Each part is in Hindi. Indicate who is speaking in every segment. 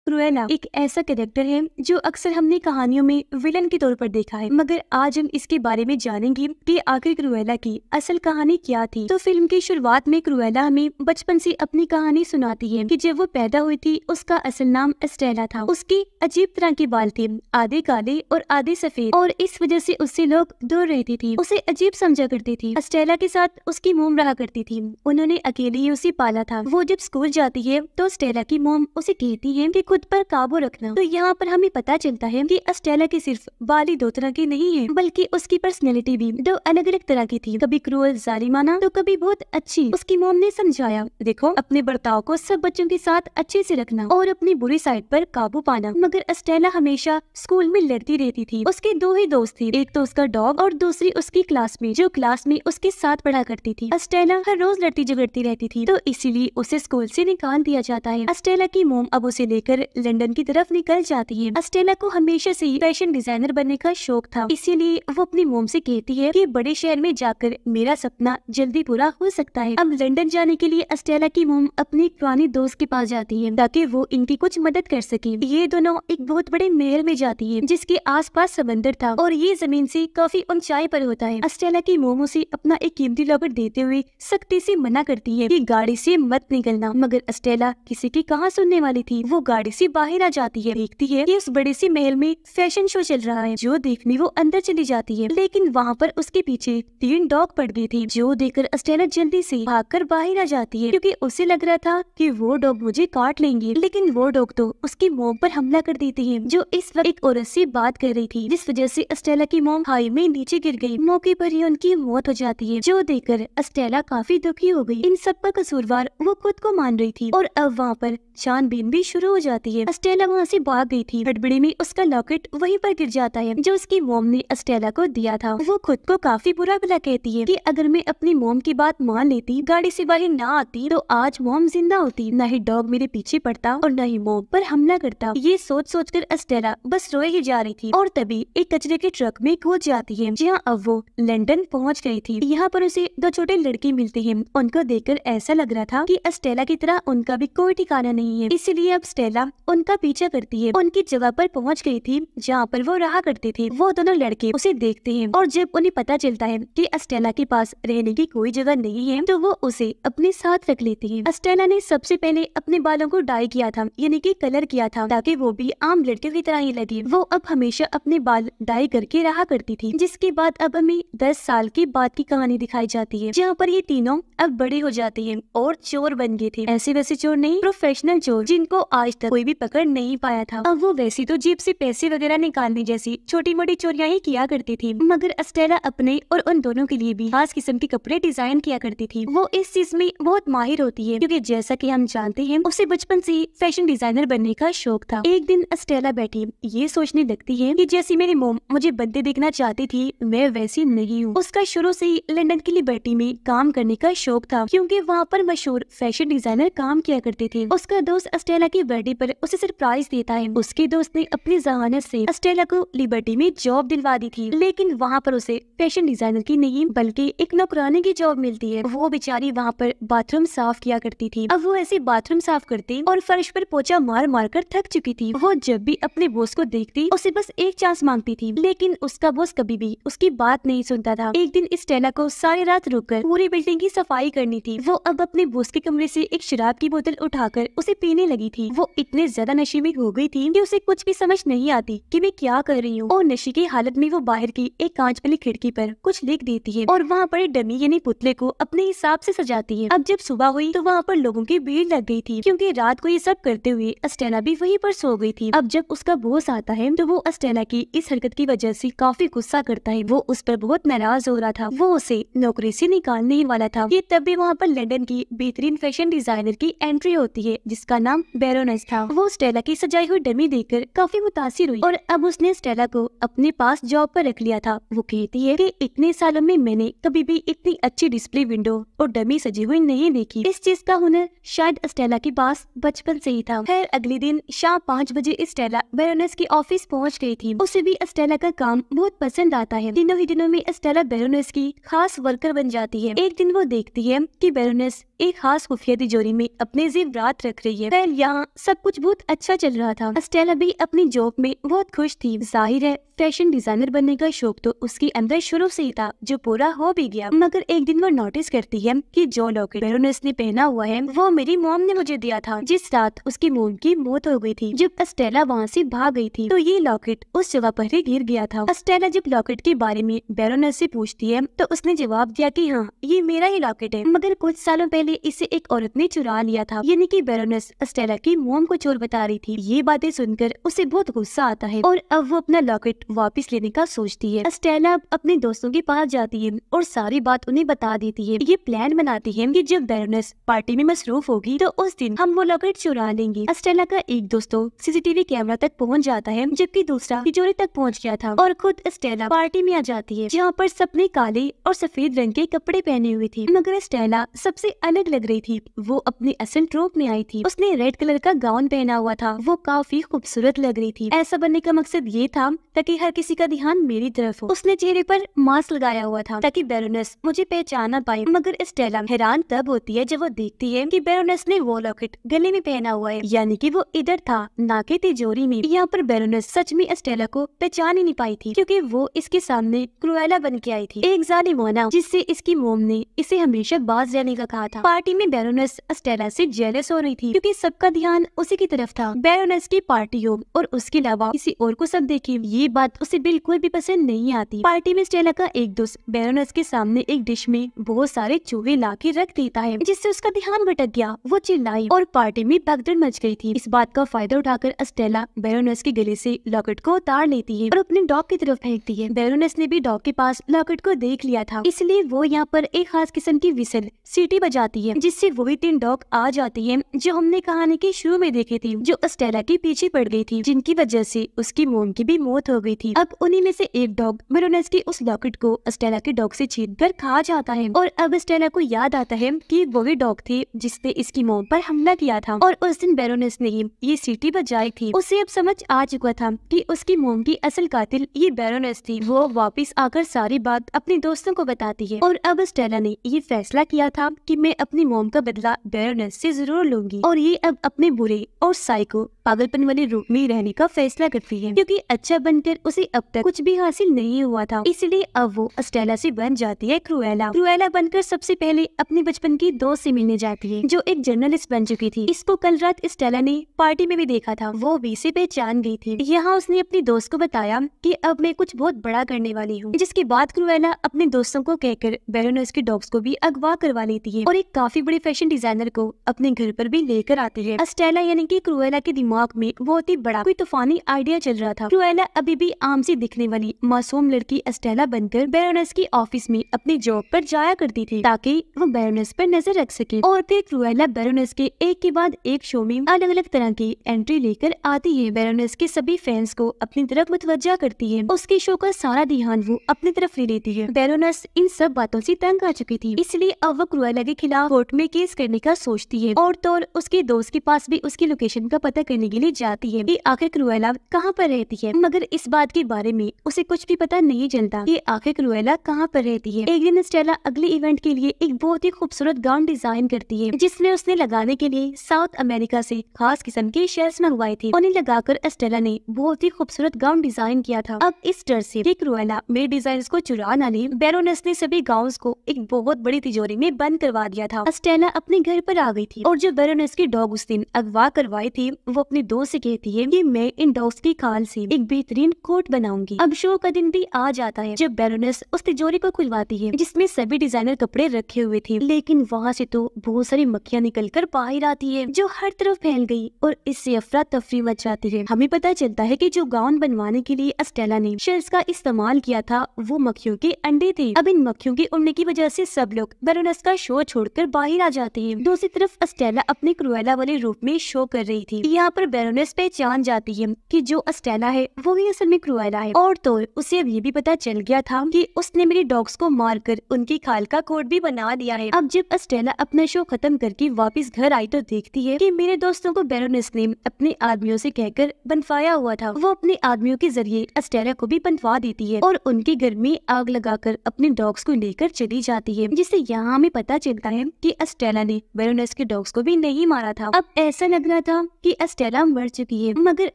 Speaker 1: क्रुएला एक ऐसा कैरेक्टर है जो अक्सर हमने कहानियों में विलन के तौर पर देखा है, मगर आज हम इसके बारे में जानेंगे कि आखिर क्रुएला की असल कहानी क्या थी। तो फिल्म की शुरुआत में क्रुएला हमें बचपन से अपनी कहानी सुनाती है कि जब वो पैदा हुई थी उसका असल नाम एस्टेला था। उसकी अजीब तरह के बाल थे, आधे काले और आधे सफेद, और इस वजह से उससे लोग दूर रहती थी, उसे अजीब समझा करती थी। एस्टेला के साथ उसकी मोम रहा करती थी, उन्होंने अकेले ही उसे पाला था। वो जब स्कूल जाती है तो एस्टेला की मोम उसे कहती है कि खुद पर काबू रखना। तो यहाँ पर हमें पता चलता है कि एस्टेला की सिर्फ बाल ही दो तरह की नहीं है, बल्कि उसकी पर्सनैलिटी भी दो अलग अलग तरह की थी, कभी क्रूअल जालिमाना तो कभी बहुत अच्छी। उसकी मोम ने समझाया, देखो अपने बर्ताव को सब बच्चों के साथ अच्छे से रखना और अपनी बुरी साइड पर काबू पाना। मगर एस्टेला हमेशा स्कूल में लड़ती रहती थी। उसके दो ही दोस्त थे, एक तो उसका डॉग और दूसरी उसकी क्लासमेट जो क्लास में उसके साथ पढ़ा करती थी। एस्टेला हर रोज लड़ती झगड़ती रहती थी, तो इसीलिए उसे स्कूल से निकाल दिया जाता है। एस्टेला की मोम अब उसे लेकर लंदन की तरफ निकल जाती है। एस्टेला को हमेशा से फैशन डिजाइनर बनने का शौक था, इसीलिए वो अपनी मोम से कहती है कि बड़े शहर में जाकर मेरा सपना जल्दी पूरा हो सकता है। अब लंदन जाने के लिए एस्टेला की मोम अपनी पुरानी दोस्त के पास जाती है ताकि वो इनकी कुछ मदद कर सके। ये दोनों एक बहुत बड़े महल में जाती है जिसके आसपास समंदर था और ये जमीन से काफी ऊंचाई पर होता है। एस्टेला की मोम उसे अपना एक कीमती लॉकेट देते हुए सख्ती से मना करती है कि गाड़ी से मत निकलना, मगर एस्टेला किसी की कहाँ सुनने वाली थी। वो गाड़ी से बाहर आ जाती है, देखती है कि उस बड़े से महल में फैशन शो चल रहा है, जो देखने वो अंदर चली जाती है। लेकिन वहाँ पर उसके पीछे 3 डॉग पड़ गए थे, जो देखकर एस्टेला जल्दी से भागकर बाहर आ जाती है क्योंकि उसे लग रहा था कि वो डॉग मुझे काट लेंगे। लेकिन वो डॉग तो उसकी मोम पर हमला कर देते हैं, जो इस वक्त एक औरत से बात कर रही थी, जिस वजह से एस्टेला की मोम खाई में नीचे गिर गई। मौके पर ही उनकी मौत हो जाती है, जो देखकर एस्टेला काफी दुखी हो गई। इन सब का कसूरवार वो खुद को मान रही थी और अब वहाँ पर छानबीन भी शुरू हो जाती है। एस्टेला वहाँ से भाग गई थी। हड़बड़ी में उसका लॉकेट वहीं पर गिर जाता है जो उसकी मोम ने एस्टेला को दिया था। वो खुद को काफी बुरा भला कहती है कि अगर मैं अपनी मोम की बात मान लेती, गाड़ी से बाहर ना आती, तो आज मोम जिंदा होती, न ही डॉग मेरे पीछे पड़ता और न ही मोम पर हमला करता। ये सोच सोच कर एस्टेला बस रोए ही जा रही थी और तभी एक कचरे के ट्रक में कूद जाती है, जहाँ अब वो लंदन पहुँच गई थी। यहाँ पर उसे 2 छोटे लड़के मिलते हैं। उनको देखकर ऐसा लग रहा था कि एस्टेला की तरह उनका भी कोई ठिकाना नहीं है, इसलिए अब एस्टेला उनका पीछा करती है। उनकी जगह पर पहुंच गई थी जहां पर वो रहा करते थे। वो दोनों लड़के उसे देखते हैं और जब उन्हें पता चलता है कि एस्टेला के पास रहने की कोई जगह नहीं है, तो वो उसे अपने साथ रख लेते हैं। एस्टेला ने सबसे पहले अपने बालों को डाई किया था, यानी कि कलर किया था, ताकि वो भी आम लड़कियों की तरह ही लगे। वो अब हमेशा अपने बाल डाई करके रहा करती थी। जिसके बाद अब हमें 10 साल के बाद की कहानी दिखाई जाती है, जहाँ पर ये तीनों अब बड़े हो जाते हैं और चोर बन गए थे। ऐसे वैसे चोर नहीं, प्रोफेशनल चोर, जिनको आज तक कोई भी पकड़ नहीं पाया था। अब वो वैसी तो जेब से पैसे वगैरह निकालने जैसी छोटी मोटी चोरियां ही किया करती थी, मगर एस्टेला अपने और उन दोनों के लिए भी खास किस्म के कपड़े डिजाइन किया करती थी। वो इस चीज में बहुत माहिर होती है क्योंकि जैसा कि हम जानते हैं उसे बचपन से फैशन डिजाइनर बनने का शौक था। एक दिन एस्टेला बैठी ये सोचने लगती है कि जैसी मेरी मोम मुझे बनते देखना चाहती थी, मैं वैसी नहीं हूँ। उसका शुरू से ही लंदन की लिबर्टी में काम करने का शौक था क्योंकि वहाँ पर मशहूर फैशन डिजाइनर काम किया करते थे। उसका दोस्त एस्टेला की बर्थडे पर उसे सरप्राइज देता है। उसके दोस्त ने अपनी जहानत से एस्टेला को लिबर्टी में जॉब दिलवा दी थी, लेकिन वहाँ पर उसे फैशन डिजाइनर की नहीं बल्कि एक नौकरानी की जॉब मिलती है। वो बेचारी वहाँ पर बाथरूम साफ किया करती थी। अब वो ऐसे बाथरूम साफ करती और फर्श पर पोछा मार मार कर थक चुकी थी। वो जब भी अपने बॉस को देखती उसे बस एक चांस मांगती थी, लेकिन उसका बॉस कभी भी उसकी बात नहीं सुनता था। एक दिन एस्टेला को सारी रात रुककर पूरी बिल्डिंग की सफाई करनी थी। वो अब अपने बॉस के कमरे से एक शराब की बोतल उठाकर उसे पीने लगी थी। वो इतने ज्यादा नशे में हो गई थी कि उसे कुछ भी समझ नहीं आती कि मैं क्या कर रही हूँ, और नशे की हालत में वो बाहर की एक कांच वाली खिड़की पर कुछ लिख देती है और वहाँ पर डमी यानी पुतले को अपने हिसाब से सजाती है। अब जब सुबह हुई तो वहाँ पर लोगों की भीड़ लग गई थी क्योंकि रात को ये सब करते हुए एस्टेला भी वहीं पर सो गई थी। अब जब उसका बॉस आता है तो वो एस्टेला की इस हरकत की वजह से काफी गुस्सा करता है। वो उस पर बहुत नाराज हो रहा था, वो उसे नौकरी से निकालने ही वाला था। ये तब भी वहाँ पर लंदन की बेहतरीन फैशन डिजाइनर की एंट्री होती है जिसका नाम बैरोनेस था। वो एस्टेला की सजाई हुई डमी देखकर काफी मुतासिर हुई और अब उसने एस्टेला को अपने पास जॉब पर रख लिया था। वो कहती है कि इतने सालों में मैंने कभी भी इतनी अच्छी डिस्प्ले विंडो और डमी सजी हुई नहीं देखी। इस चीज का हुनर शायद एस्टेला के पास बचपन से ही था। खैर अगले दिन शाम 5 बजे एस्टेला बैरोनेस की ऑफिस पहुंच गई थी। उसे भी एस्टेला का काम बहुत पसंद आता है। दिनों ही दिनों में एस्टेला बैरोनेस की खास वर्कर बन जाती है। एक दिन वो देखती है कि बैरोनेस एक खास खुफिया तिजोरी में अपने जेवरात रख रही है। खैर यहाँ सब कुछ बहुत अच्छा चल रहा था। स्टेला भी अपनी जॉब में बहुत खुश थी। जाहिर है फैशन डिजाइनर बनने का शौक तो उसके अंदर शुरू से ही था, जो पूरा हो भी गया। मगर एक दिन वो नोटिस करती है कि जो लॉकेट बैरोनेस ने पहना हुआ है वो मेरी मॉम ने मुझे दिया था जिस रात उसकी मॉम की मौत हो गई थी। जब स्टेला वहाँ से भाग गई थी तो ये लॉकेट उस जगह पर ही गिर गया था। स्टेला जब लॉकेट के बारे में बैरोनेस से पूछती है तो उसने जवाब दिया कि हाँ ये मेरा ही लॉकेट है, मगर कुछ सालों पहले इसे एक औरत ने चुरा लिया था। यानी कि बैरोनेस स्टेला की मॉम को चोर बता रही थी। ये बातें सुनकर उसे बहुत गुस्सा आता है और अब वो अपना लॉकेट वापस लेने का सोचती है। स्टेला अपने दोस्तों के पास जाती है और सारी बात उन्हें बता देती है। ये प्लान बनाती है कि जब बैरोनेस पार्टी में मसरूफ होगी तो उस दिन हम वो लॉकेट चुरा लेंगे। स्टेला का एक दोस्त सीसीटीवी कैमरा तक पहुंच जाता है, जबकि दूसरा तिजोरी तक पहुंच गया था और खुद स्टेला पार्टी में आ जाती है जहाँ पर सबने काले और सफेद रंग के कपड़े पहने हुए थे। मगर स्टेला सबसे अलग लग रही थी। वो अपनी असल ट्रोप में आई थी। उसने रेड कलर का गाउन पहना हुआ था। वो काफी खूबसूरत लग रही थी। ऐसा बनने का मकसद ये था ताकि हर किसी का ध्यान मेरी तरफ हो। उसने चेहरे पर मास्क लगाया हुआ था ताकि बैरोनेस मुझे पहचान ना पाए। मगर स्टेला हैरान तब होती है जब वो देखती है कि बैरोनेस ने वो लॉकेट गले में पहना हुआ है, यानी कि वो इधर था ना कि तिजोरी में। यहाँ पर बैरोनेस सच में स्टेला को पहचान ही नहीं पाई थी क्योंकि वो इसके सामने क्रुएला बन के आई थी, एक जालिमाना जिससे इसकी मोम ने इसे हमेशा बाज रहने का कहा था। पार्टी में बैरोनेस स्टेला से जेलस हो रही थी क्योंकि सबका ध्यान उसी की तरफ था। बैरोनेस की पार्टी हो और उसके अलावा किसी और को सब देखे, ये बात उसे बिल्कुल भी पसंद नहीं आती। पार्टी में स्टेला का एक दोस्त बैरोनेस के सामने एक डिश में बहुत सारे चूहे ला के रख देता है जिससे उसका ध्यान भटक गया। वो चिल्लाई और पार्टी में भगदड़ मच गई थी। इस बात का फायदा उठाकर स्टेला बैरोनेस के गले से लॉकेट को उतार लेती है और अपने डॉग की तरफ फेंकती है। बैरोनेस ने भी डॉग के पास लॉकेट को देख लिया था, इसलिए वो यहाँ पर एक खास किस्म की विसल सीटी बजाती है जिससे वही 3 डॉग आ जाती है जो हमने कहानी के शुरू में देखे थे, जो स्टेला के पीछे पड़ गई थी, जिनकी वजह से उसकी मोम की भी मौत हो गई थी। अब उन्हीं में से एक डॉग बैरोनेस के उस लॉकेट को स्टेला के डॉग से छीनकर खा जाता है और अब स्टेला को याद आता है कि वही डॉग थे जिसने इसकी मोम पर हमला किया था और उस दिन बैरोनेस ने ही ये सीटी बजाई थी। उसे अब समझ आ चुका था कि उसकी मोम की असल कातिल ये बैरोनेस थी। वो वापस आकर सारी बात अपने दोस्तों को बताती है और अब स्टेला ने ये फैसला किया था कि मैं अपनी मोम का बदला बैरोनेस से जरूर लूंगी और ये अब अपने बुरे और साइको पागलपन वाले रूप में रहने का फैसला करती है क्योंकि अच्छा बनकर उसे अब तक कुछ भी हासिल नहीं हुआ था। इसलिए अब वो स्टेला से बन जाती है क्रुएला। क्रुएला बनकर सबसे पहले अपने बचपन की दोस्त से मिलने जाती है जो एक जर्नलिस्ट बन चुकी थी। इसको कल रात स्टेला ने पार्टी में भी देखा था। वो भी इसे पहचान गई थी। यहाँ उसने अपनी दोस्त को बताया कि अब मैं कुछ बहुत बड़ा करने वाली हूँ, जिसके बाद क्रुएला अपने दोस्तों को कहकर बैरोनेस के डॉग्स को भी अगवा करवा लेती है और एक काफी बड़े फैशन डिजाइनर को अपने घर पर भी लेकर आती है। स्टेला यानी कि क्रुएला के दिमाग में बहुत ही बड़ा कोई तूफानी आइडिया चल रहा था। क्रुएला अभी भी आम सी दिखने वाली मासूम लड़की स्टेला बनकर बैरोनेस की ऑफिस में अपनी जॉब पर जाया करती थी ताकि वो बैरोनेस पर नजर रख सके। और फिर क्रुएला बैरोनेस के एक के बाद एक शो में अलग अलग तरह की एंट्री लेकर आती है। बैरोनेस के सभी फैंस को अपनी तरफ मुतवज्जा करती है। उसके शो का सारा ध्यान वो अपनी तरफ ले लेती है। बैरोनेस इन सब बातों से तंग आ चुकी थी, इसलिए अब वो क्रुएला के खिलाफ कोर्ट में केस करने का सोचती है और तो उसके दोस्त के पास भी उसकी लोकेशन का पता करने के लिए जाती है कि आखिर क्रुएला कहाँ पर रहती है। मगर इस बात के बारे में उसे कुछ भी पता नहीं चलता कि आखिर क्रुएला कहाँ पर रहती है। एक दिन स्टेला अगले इवेंट के लिए एक बहुत ही खूबसूरत गाउन डिजाइन करती है जिसमें उसने लगाने के लिए साउथ अमेरिका से खास किस्म के शेल्स मंगवाए थे। उन्हें लगाकर स्टेला ने बहुत ही खूबसूरत गाउन डिजाइन किया था। अब इस डर से कि क्रुएला मेरे डिजाइन को चुरा न ले, बैरोनेस ने सभी गाउन्स को एक बहुत बड़ी तिजोरी में बंद करवा दिया था। स्टेला अपने घर पर आ गई थी और जो बैरोनेस की डॉग उस दिन अगवा करवाई थी वो अपने दोस्त से कहती है कि मैं इन डॉग्स की खाल से एक बेहतरीन कोट बनाऊंगी। अब शो का दिन भी आ जाता है जब बैरोनेस उस तिजोरी को खुलवाती है जिसमें सभी डिजाइनर कपड़े रखे हुए थे, लेकिन वहाँ से तो बहुत सारी मक्खियाँ निकलकर बाहर आती है जो हर तरफ फैल गई और इससे अफरा तफरी मच जाती है। हमें पता चलता है कि जो गाउन बनवाने के लिए स्टेला ने शेल्स का इस्तेमाल किया था वो मक्खियों के अंडे थे। अब इन मक्खियों के उड़ने की वजह से सब लोग बैरोनेस का शो छोड़कर बाहर आ जाते हैं। दूसरी तरफ स्टेला अपने क्रुएला वाले रूप में शो कर रही थी। यहाँ पर बैरोनेस पहचान जाती है कि जो स्टेला है वो ही असल में क्रुएला है और तो उसे अब ये भी पता चल गया था कि उसने मेरे डॉग्स को मारकर उनकी खाल का कोट भी बना दिया है। अब जब स्टेला अपना शो खत्म करके वापस घर आई तो देखती है कि मेरे दोस्तों को बैरोनेस ने अपने आदमियों से कहकर बनवाया हुआ था। वो अपने आदमियों के जरिए स्टेला को भी बनवा देती है और उनके घर में आग लगाकर अपने डॉग्स को लेकर चली जाती है, जिससे यहाँ हमें पता चलता है कि अस्टेला ने बेरोनेस के डॉग्स को भी नहीं मारा था। अब ऐसा लग रहा था कि अस्टेला मर चुकी है, मगर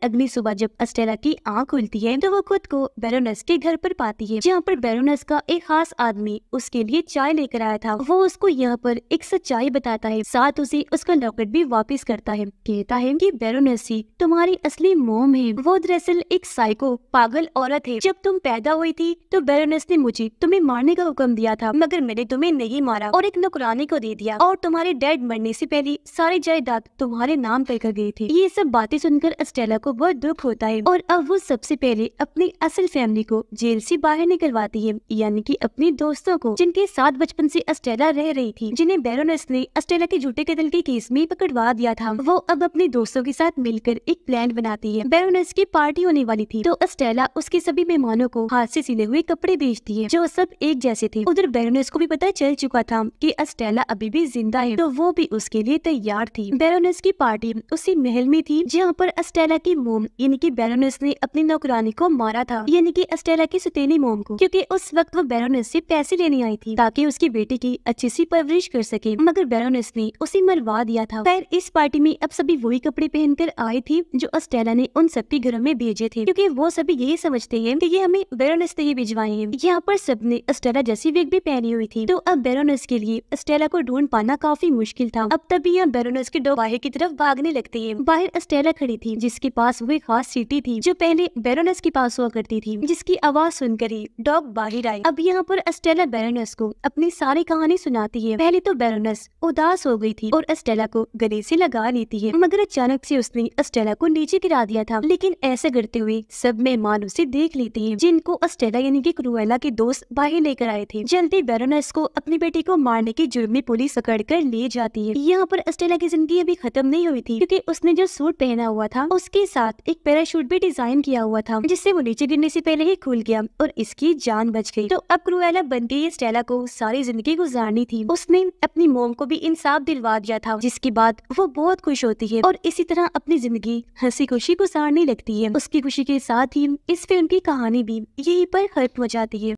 Speaker 1: अगली सुबह जब अस्टेला की आँख खुलती है तो वो खुद को बेरोनेस के घर पर पाती है, जहाँ पर बेरोनेस का एक खास आदमी उसके लिए चाय लेकर आया था। वो उसको यहाँ पर एक सच्चाई बताता है, साथ उसे उसका लॉकेट भी वापस करता है। कहता है कि बेरोनेस ही तुम्हारी असली मोम है, वो दरअसल एक साइको पागल औरत है। जब तुम पैदा हुई थी तो बेरोनेस ने मुझे तुम्हें मारने का हुक्म दिया था, मगर मैंने तुम्हें नहीं मारा और एक नौकरानी को दे दिया, और तुम्हारे डैड मरने से पहले सारी जायदाद तुम्हारे नाम कर गए थे। ये सब बातें सुनकर अस्टेला को बहुत दुख होता है और अब वो सबसे पहले अपनी असल फैमिली को जेल से बाहर निकलवाती है, यानी कि अपने दोस्तों को जिनके साथ बचपन से अस्टेला रह रही थी, जिन्हें बेरोनेस ने अस्टेला के झूठे कत्ल के केस में पकड़वा दिया था। वो अब अपने दोस्तों के साथ मिलकर एक प्लान बनाती है। बेरोनेस की पार्टी होने वाली थी तो अस्टेला उसके सभी मेहमानों को हाथ से सिले हुए कपड़े बेचती है जो सब एक जैसे थे। उधर बेरोनेस को भी पता चल चुका था कि अस्टेला अभी भी जिंदा है, तो वो भी उसके लिए तैयार थी। बेरोनेस की पार्टी उसी महल में थी जहाँ पर अस्टेला की मोम यानी कि बेरोनेस ने अपनी नौकरानी को मारा था, यानी कि अस्टेला की सुतेनी मोम को, क्योंकि उस वक्त वो बेरोनेस से पैसे लेने आई थी ताकि उसकी बेटी की अच्छी सी परवरिश कर सके, मगर बेरोनेस ने उसे मरवा दिया था। खैर इस पार्टी में अब सभी वही कपड़े पहनकर आई थी जो अस्टेला ने उन सबके घरों में भेजे थे, क्योंकि वो सभी यही समझते हैं कि ये हमें बेरोनेस ने ही भिजवाए हैं। यहाँ पर सबने अस्टेला जैसी विग भी पहनी हुई थी, तो अब बेरोनेस के लिए अस्टेला को ढूंढ पाना काफी मुश्किल था। अब तभी यहाँ बेरोनेस के डॉग बाहर की तरफ भागने लगते हैं। बाहर अस्टेला खड़ी थी जिसके पास वो एक खास सीटी थी जो पहले बेरोनेस के पास हुआ करती थी, जिसकी आवाज सुनकर ही डॉग बाहर आए। अब यहाँ पर अस्टेला बेरोनेस को अपनी सारी कहानी सुनाती है। पहले तो बेरोनेस उदास हो गई थी और अस्टेला को गले से लगा लेती है, मगर अचानक से उसने अस्टेला को नीचे गिरा दिया था। लेकिन ऐसा करते हुए सब मेहमान उसे देख लेते हैं, जिनको अस्टेला यानी कि क्रुएला के दोस्त बाहर लेकर आए थे। जल्दी बेरोनेस को अपनी बेटी को मारने के जुर्म में पुलिस पकड़ कर ले जाती है। यहाँ पर अस्टेला की जिंदगी अभी खत्म नहीं हुई थी, क्योंकि उसने जो सूट पहना हुआ था उसके साथ एक पैराशूट भी डिजाइन किया हुआ था, जिससे वो नीचे गिरने से पहले ही खुल गया और इसकी जान बच गई। तो अब क्रुएला बन गई अस्टेला को सारी जिंदगी गुजारनी थी। उसने अपनी मोम को भी इंसाफ दिलवा दिया था, जिसके बाद वो बहुत खुश होती है और इसी तरह अपनी जिंदगी हंसी खुशी गुजारने लगती है। उसकी खुशी के साथ ही इस फिल्म की कहानी भी यहीं पर खत्म हो जाती है।